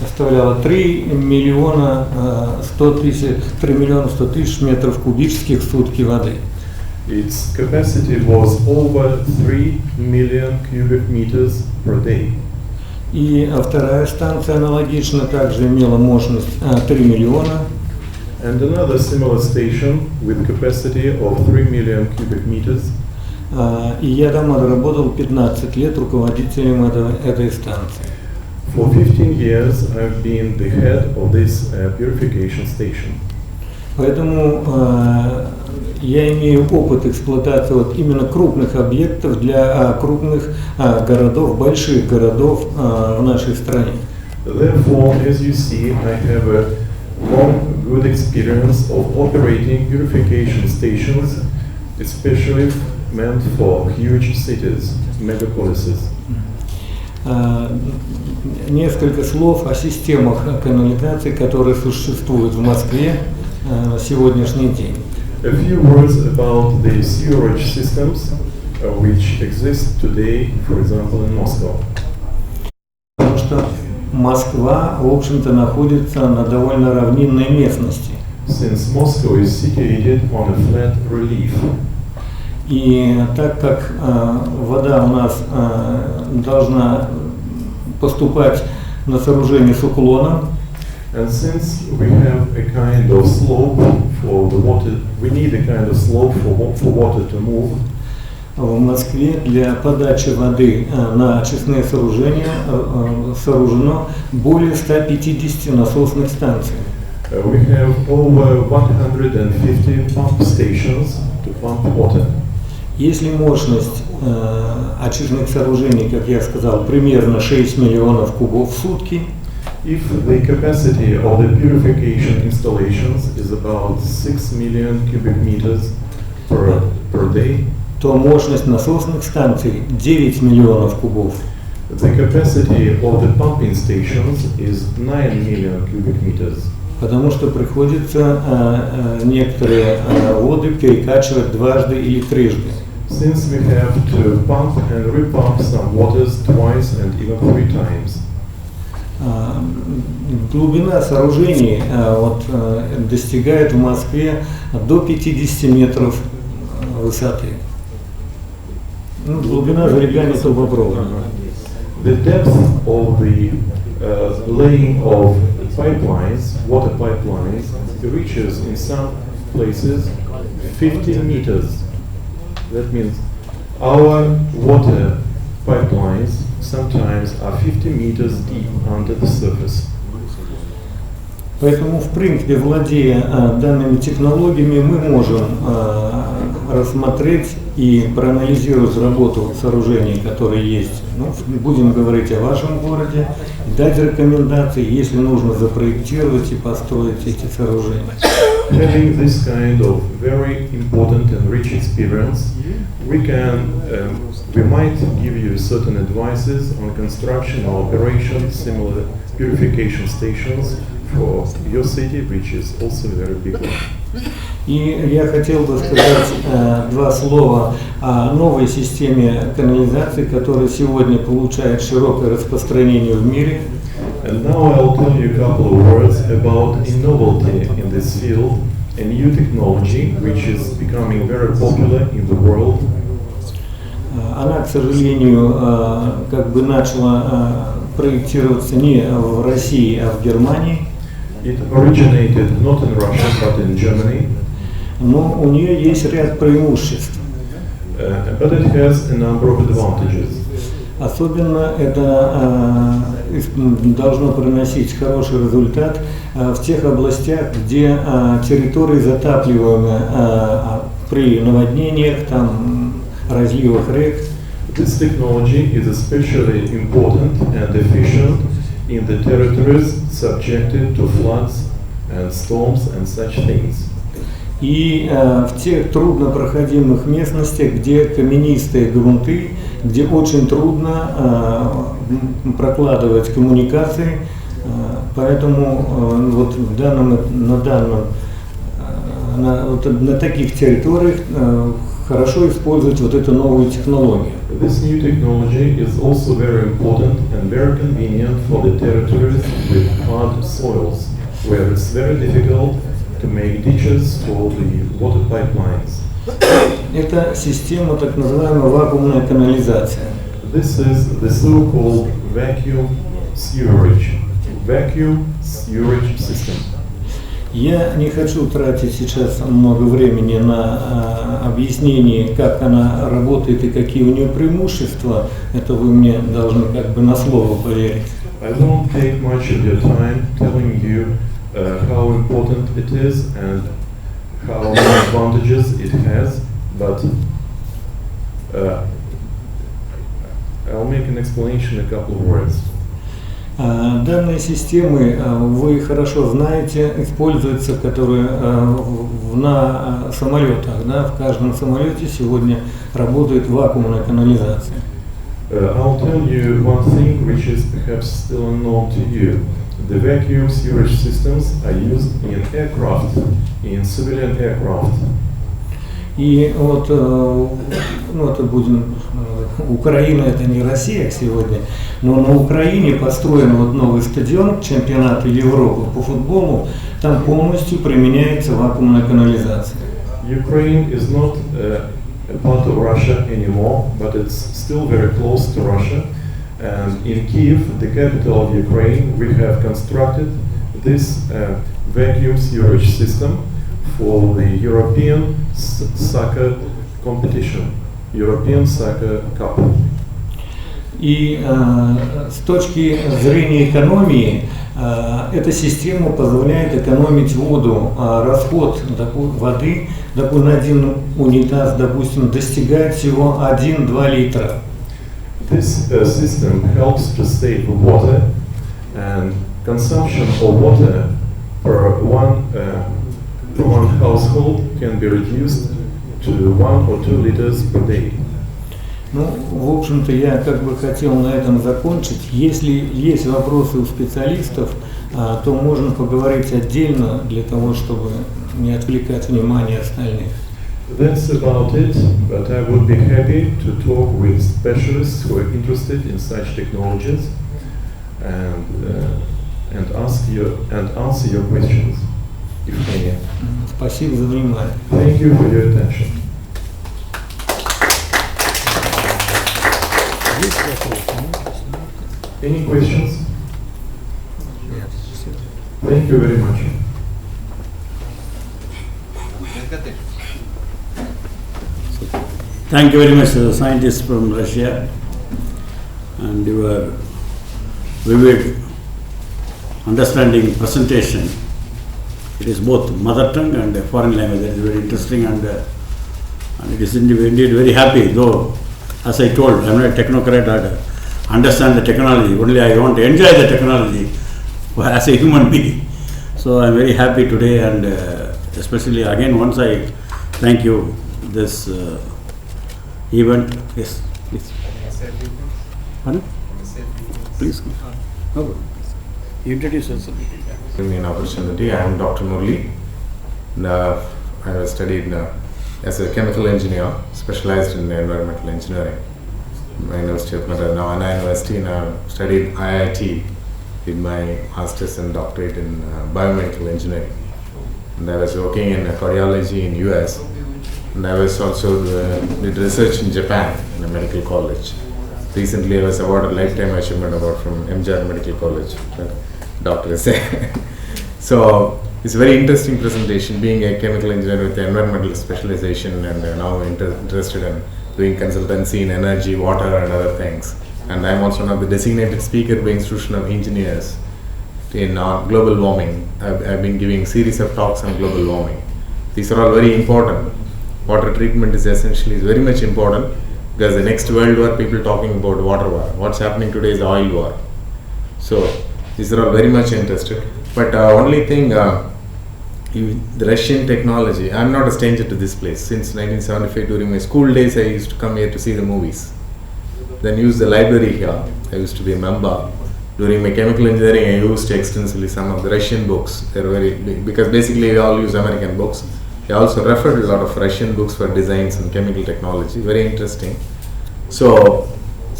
составляла 3 миллиона 100 тысяч метров кубических в сутки воды. Its capacity was over 3 million cubic meters per day. И вторая станция аналогично также имела мощность 3 миллиона. And another similar station with capacity of 3 million cubic meters. И я там отработал 15 лет руководителем этой станции. For 15 years I've been the head of this purification station. Поэтому я имею опыт эксплуатации вот именно крупных объектов для крупных городов, больших городов в нашей стране. Therefore, as you see, I have a long, good experience of operating purification stations, especially meant for huge cities, megapolises. Несколько слов о системах канализации, которые существуют в Москве на сегодняшний день. A few words about the sewerage systems which exist today, for example, in Moscow. Потому что Москва, в общем-то, находится на довольно равнинной местности. Since Moscow is situated on a flat relief. И так как вода у нас должна поступать на сооружение с уклоном, and since we have a kind of slope for the water, we need a kind of slope for water to move. В Москве для подачи воды на очистные сооружения сооружено более 150 насосных станций. We have over 150 pump stations to pump water. Если мощность очистных сооружений, как я сказал, примерно 6 миллионов кубов в сутки, if the capacity of the purification installations is about 6 million cubic meters per day, то мощность насосных станций 9 миллионов кубов. The capacity of the pumping stations is 9 million cubic meters. Потому что приходится некоторые воды перекачивать дважды или трижды. Since we have to pump and repump some waters twice and even 3 times. Глубина сооружений достигает в Москве до 50 метров высоты. Глубина залегания трубопровода. The depth of the laying of pipelines, water pipelines, reaches in some places 50 meters. That means our water pipelines sometimes are 50 meters deep under the surface. Поэтому, в принципе, владея данными технологиями, мы можем рассмотреть и проанализировать работу сооружений, которые есть. Будем говорить о вашем городе, дать рекомендации, если нужно запроектировать и построить эти сооружения. Having this kind of very important and rich experience, we might give you certain advices on construction or operation similar purification stations for your city, which is also very big one. И я хотел бы сказать два слова о новой системе канализации, которая сегодня получает широкое распространение в мире. And now I'll tell you a couple of words about a novelty in this field, a new technology which is becoming very popular in the world. Она, к сожалению, начала проектироваться не в России, а в Германии. It originated not in Russia, but in Germany. Но у нее есть ряд преимуществ. But it has a number of advantages. Особенно это должно приносить хороший результат в тех областях, где территории затапливаемы при наводнениях, разливах рек. This technology is especially important and efficient in the territories subjected to floods and storms and such things. И в тех труднопроходимых местностях, где каменистые грунты, где очень трудно прокладывать коммуникации, поэтому на таких территориях хорошо использовать вот эту новую технологию. This new technology is also very important and very convenient for the territories with hard soils, where it's very difficult to make ditches for the water pipelines. Это система так называемая вакуумная канализация. This is the so-called vacuum sewerage system. Я не хочу тратить сейчас много времени на объяснение, как она работает и какие у нее преимущества. Это вы мне должны как бы на слово поверить. I don't take much of your time telling you how important it is and how many advantages it has, but I'll make an explanation in a couple of words. Данные системы, вы хорошо знаете, используются, которые на самолетах. Да, в каждом самолете сегодня работает вакуумная канализация. I'll tell you one thing which is perhaps still unknown to you. The vacuum sewerage systems are used in aircraft, in civilian aircraft. И вот, ну это будем, Украина это не Россия сегодня, но на Украине построен вот новый стадион чемпионата Европы по футболу, там полностью применяется вакуумная канализация. Ukraine is not a part of Russia anymore, but it's still very close to Russia. And in Kiev, the capital of Ukraine, we have constructed this vacuum sewerage system for the European soccer competition, European Soccer Cup. И с точки зрения экономии, эта система позволяет экономить воду. Расход воды на один унитаз, допустим, достигает всего 1-2 литра. This system helps to save water, and consumption of water per one household can be reduced to 1 or 2 liters per day. Ну, в общем-то, я как бы хотел на этом закончить. Если есть вопросы у специалистов, то можно поговорить отдельно для того, чтобы не отвлекать внимание остальных. That's about it, but I would be happy to talk with specialists who are interested in such technologies and answer your questions, if any. Спасибо за внимание. Thank you for your attention. Any questions? Thank you very much. Thank you very much, scientists from Russia, and your vivid understanding presentation. It is both mother tongue and a foreign language. That is very interesting, and it is indeed very happy. Though, as I told, I am not a technocrat. I understand the technology. Only I want to enjoy the technology as a human being. So I am very happy today, and especially again once I thank you this. Event, yes, please. Pardon? Please. No, you introduce yourself. Give me an opportunity. I am Dr. Murli. I have studied as a chemical engineer, specialized in environmental engineering. My University of Anna University, and I have studied IIT, did my master's and doctorate in biomedical engineering. And I was working in cardiology in US. And I was also did research in Japan in a medical college. Recently I was awarded Lifetime Achievement Award from MJR Medical College, doctors say. So it's a very interesting presentation, being a chemical engineer with environmental specialization, and now interested in doing consultancy in energy, water and other things. And I'm also one of the designated speaker by Institution of Engineers in global warming. I've been giving series of talks on global warming. These are all very important. Water treatment is very much important, because the next world war, people talking about water war. What's happening today is oil war. So these are all very much interested. But only thing, the Russian technology, I'm not a stranger to this place. Since 1975, during my school days, I used to come here to see the movies. Then use the library here. I used to be a member. During my chemical engineering, I used extensively some of the Russian books. They're very big, because basically we all use American books. He also referred a lot of Russian books for designs and chemical technology. Very interesting. So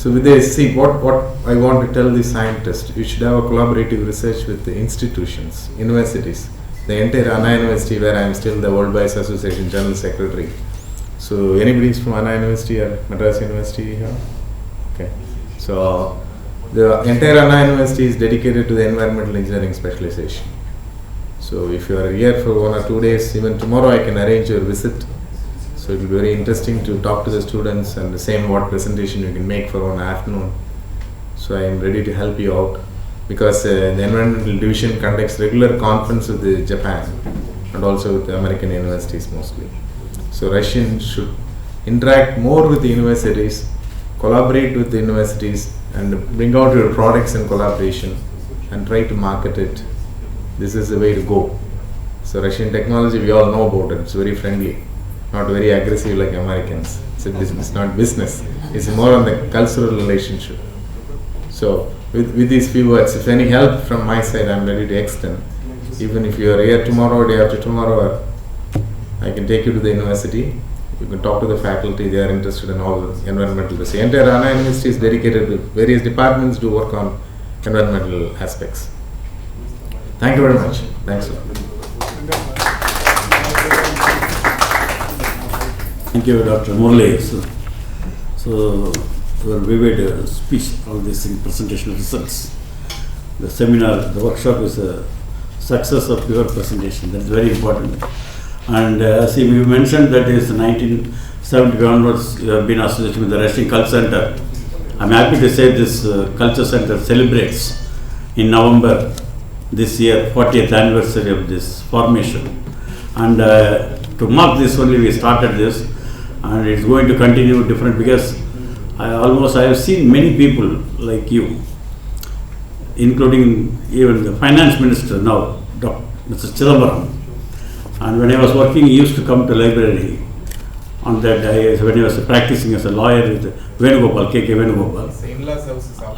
with this, see what I want to tell the scientists, you should have a collaborative research with the institutions, universities. The entire Anna University, where I am still the World Bias Association General Secretary. So anybody is from Anna University or Madras University here? Okay. So the entire Anna University is dedicated to the environmental engineering specialization. So if you are here for 1 or 2 days, even tomorrow I can arrange your visit. So it will be very interesting to talk to the students and the same what presentation you can make for 1 afternoon. So I am ready to help you out because the environmental division conducts regular conference with the Japan and also with the American universities mostly. So Russians should interact more with the universities, collaborate with the universities and bring out your products in collaboration and try to market it. This is the way to go. So Russian technology, we all know about it. It's very friendly, not very aggressive like Americans. It's a business, not business. It's more on the cultural relationship. So with these few words, if any help from my side, I'm ready to extend. Even if you are here tomorrow or day after tomorrow, I can take you to the university. You can talk to the faculty. They are interested in all the environmental research. The entire Anna University is dedicated to various departments to work on environmental aspects. Thank you very much. Thanks a lot. Thank you, Dr. Murli. So your vivid speech, all these presentation results. The seminar, the workshop is a success of your presentation. That is very important. And as you mentioned, that is 1970 onwards, you have been associated with the Russian Culture Center. I'm happy to say this Culture Center celebrates in November this year 40th anniversary of this formation. And to mark this only, we started this, and it's going to continue different because I have seen many people like you, including even the finance minister now, Mr. Chidambaram. And when I was working, he used to come to library on that day when he was practicing as a lawyer with Venugopal, K.K. Venugopal.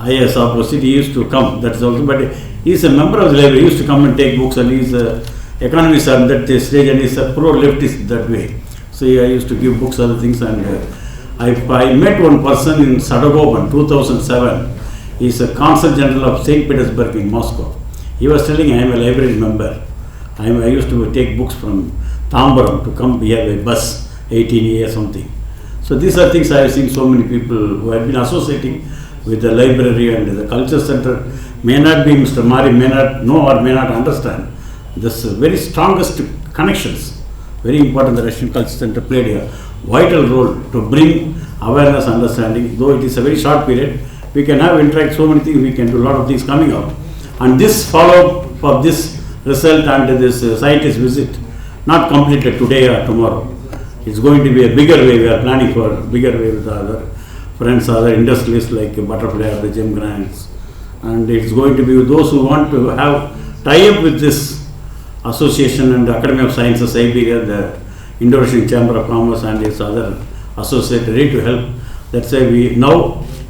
Yes, opposite, he used to come, that's also, but he is a member of the library, he used to come and take books, and he is an economist on that stage, and he is a pro-leftist that way. So I used to give books, other things, and I met one person in Sadagoban, 2007. He is a consul general of St. Petersburg in Moscow. He was telling, I am a library member. I used to take books from Tambaram to come here by bus, 18A or something. So these are things I have seen so many people who have been associating with the library and the culture center. May not be, Mr. Mari may not know or may not understand this very strongest connections. Very important, the Russian Culture Center played a vital role to bring awareness, understanding. Though it is a very short period, we can have interact so many things, we can do a lot of things coming out. And this follow for this result and this scientist visit, not completed today or tomorrow. It's going to be a bigger way. We are planning for a bigger way with other friends, other industrialists like Butterfly or the Gem Grants. And it's going to be those who want to have tie-up with this association and the Academy of Sciences, Siberia, the Indonesian Chamber of Commerce and its other associates ready to help. That's why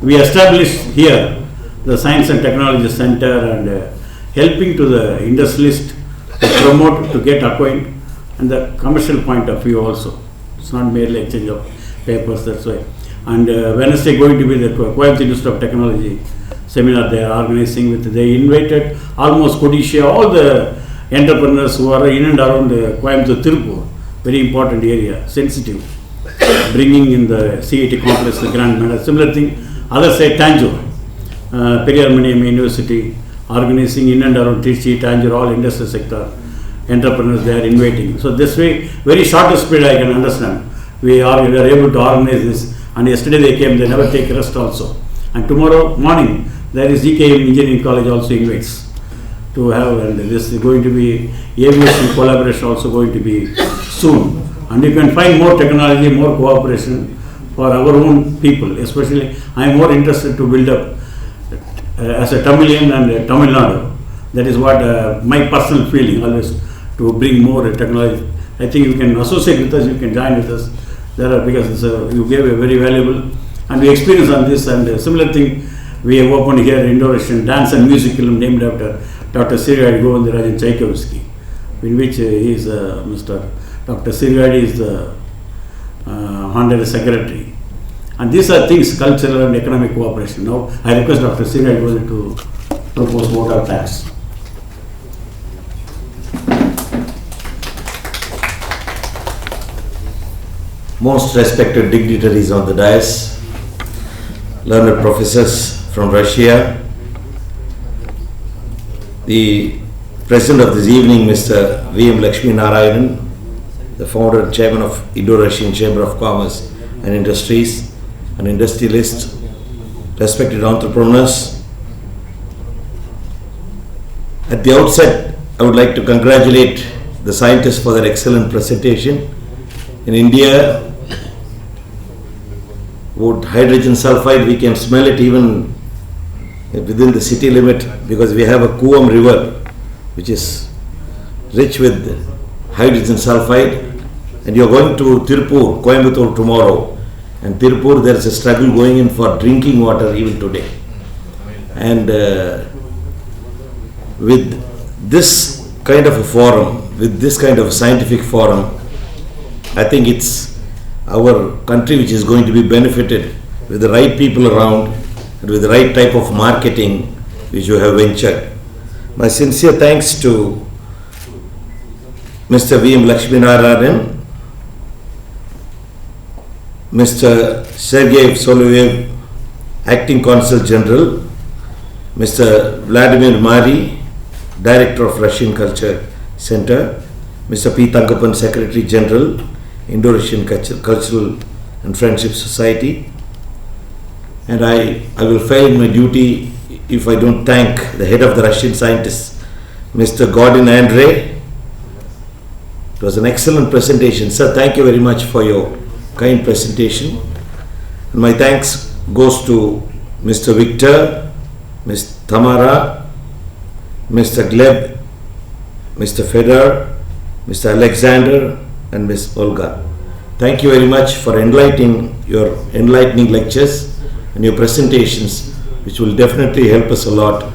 we established here the Science and Technology Center and helping to the industrialists to promote, to get acquainted, and the commercial point of view also. It's not merely exchange of papers, that's why. And Wednesday going to be the Coimbatore Institute of Technology seminar they are organizing with, they invited almost Kodisha, all the entrepreneurs who are in and around the Coimbatore Tirupur, very important area, sensitive, bringing in the CIT complex, the grand manner. Similar thing, other side Tanjore, Periyar Maniam University, organizing in and around Trichy, Tanjore, all industrial sector entrepreneurs they are inviting. So this way, very shortest period I can understand. We are able to organize this, and yesterday they came, they never take rest also. And tomorrow morning, there is GKM Engineering College also invites to have, and this is going to be aviation collaboration also going to be soon. And you can find more technology, more cooperation for our own people. Especially, I am more interested to build up as a Tamilian and Tamil Nadu. That is what my personal feeling always, to bring more technology. I think you can associate with us, you can join with us. There are, because you gave a very valuable, and we experience on this, and a similar thing we have opened here in Indonesian dance and music film named after Dr. Siri Govindarajan Tchaikovsky, in which he is Dr. Dr. Sirgadi is the Honorary Secretary. And these are things, cultural and economic cooperation. Now, I request Dr. Sirgadi to propose vote of thanks. Most respected dignitaries on the dais, learned professors from Russia, the president of this evening, Mr. V.M. Lakshmi Narayanan, the founder and chairman of Indo-Russian Chamber of Commerce and Industries, an industrialist, respected entrepreneurs. At the outset, I would like to congratulate the scientists for their excellent presentation. In India, wood hydrogen sulfide, we can smell it even within the city limit because we have a Kuam river which is rich with hydrogen sulfide. And you are going to Tirupur, Coimbatore tomorrow, and Tirupur there is a struggle going in for drinking water even today. And with this kind of a forum, with this kind of a scientific forum, I think it's our country which is going to be benefited with the right people around and with the right type of marketing which you have ventured. My sincere thanks to Mr. V.M. Lakshmi Narayanan, Mr. Sergey Solovyev, Acting Consul General, Mr. Vladimir Mari, Director of Russian Culture Center, Mr. P. Tankapan, Secretary General, Indo-Russian Cultural and Friendship Society. And I will fail in my duty if I don't thank the head of the Russian scientists, Mr. Gordon Andre. It was an excellent presentation. Sir, thank you very much for your kind presentation. And my thanks goes to Mr. Victor, Ms. Tamara, Mr. Gleb, Mr. Fedor, Mr. Alexander, and Ms. Olga. Thank you very much for your enlightening lectures and your presentations, which will definitely help us a lot.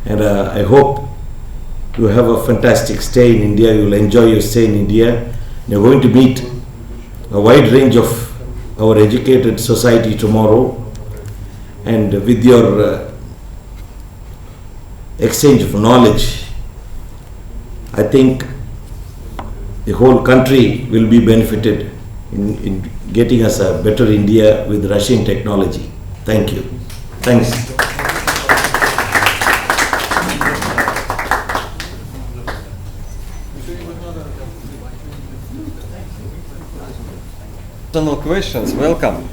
And I hope you have a fantastic stay in India. You will enjoy your stay in India. You're going to meet a wide range of our educated society tomorrow. And with your exchange of knowledge, I think the whole country will be benefited in getting us a better India with Russian technology. Thank you. Thanks. Questions. Welcome.